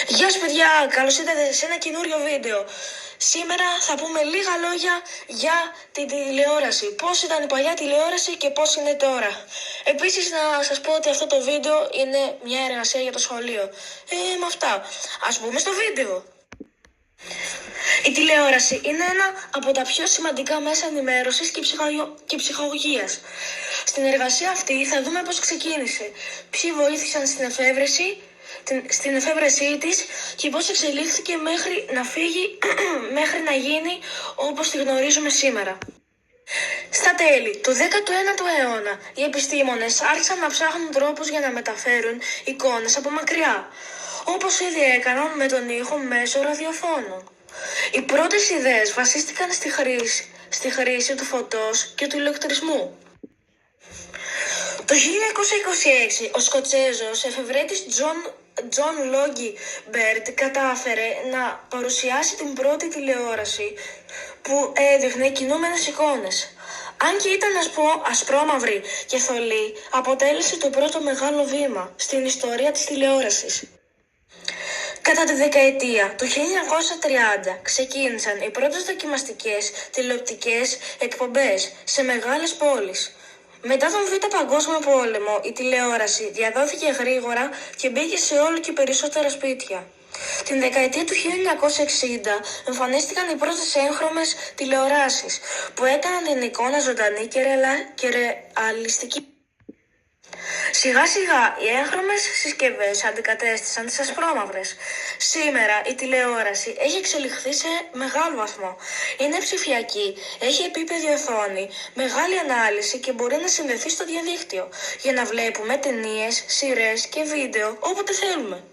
Γεια σας παιδιά, καλώς ήρθατε σε ένα καινούριο βίντεο. Σήμερα θα πούμε λίγα λόγια για την τηλεόραση. Πώς ήταν η παλιά τηλεόραση και πώς είναι τώρα. Επίσης να σας πω ότι αυτό το βίντεο είναι μια εργασία για το σχολείο. Με αυτά, ας μπούμε στο βίντεο. Η τηλεόραση είναι ένα από τα πιο σημαντικά μέσα ενημέρωσης και ψυχαγωγίας. Στην εργασία αυτή θα δούμε πώς ξεκίνησε, ποιοι βοήθησαν στην εφεύρεσή της και πώς εξελίχθηκε μέχρι να φύγει, μέχρι να γίνει όπως τη γνωρίζουμε σήμερα. Στα τέλη του 19ου αιώνα, οι επιστήμονες άρχισαν να ψάχνουν τρόπους για να μεταφέρουν εικόνες από μακριά, όπως ήδη έκαναν με τον ήχο μέσω ραδιοφώνου. Οι πρώτες ιδέες βασίστηκαν στη χρήση του φωτός και του ηλεκτρισμού. Το 1926 ο Σκοτσέζος εφευρέτης Τζον Λόγκι Μπέρτ κατάφερε να παρουσιάσει την πρώτη τηλεόραση που έδειχνε κινούμενες εικόνες. Αν και ήταν ασπρόμαυρη και θολή, αποτέλεσε το πρώτο μεγάλο βήμα στην ιστορία της τηλεόρασης. Κατά τη δεκαετία του 1930 ξεκίνησαν οι πρώτες δοκιμαστικές τηλεοπτικές εκπομπές σε μεγάλες πόλεις. Μετά τον Β' Παγκόσμιο Πόλεμο, η τηλεόραση διαδόθηκε γρήγορα και μπήκε σε όλο και περισσότερα σπίτια. Την δεκαετία του 1960 εμφανίστηκαν οι πρώτες έγχρωμες τηλεοράσεις που έκαναν την εικόνα ζωντανή και ρεαλιστική. Σιγά σιγά οι έγχρωμες συσκευές αντικατέστησαν τις ασπρόμαυρες. Σήμερα η τηλεόραση έχει εξελιχθεί σε μεγάλο βαθμό. Είναι ψηφιακή, έχει επίπεδη οθόνη, μεγάλη ανάλυση και μπορεί να συνδεθεί στο διαδίκτυο για να βλέπουμε ταινίες, σειρές και βίντεο όποτε θέλουμε.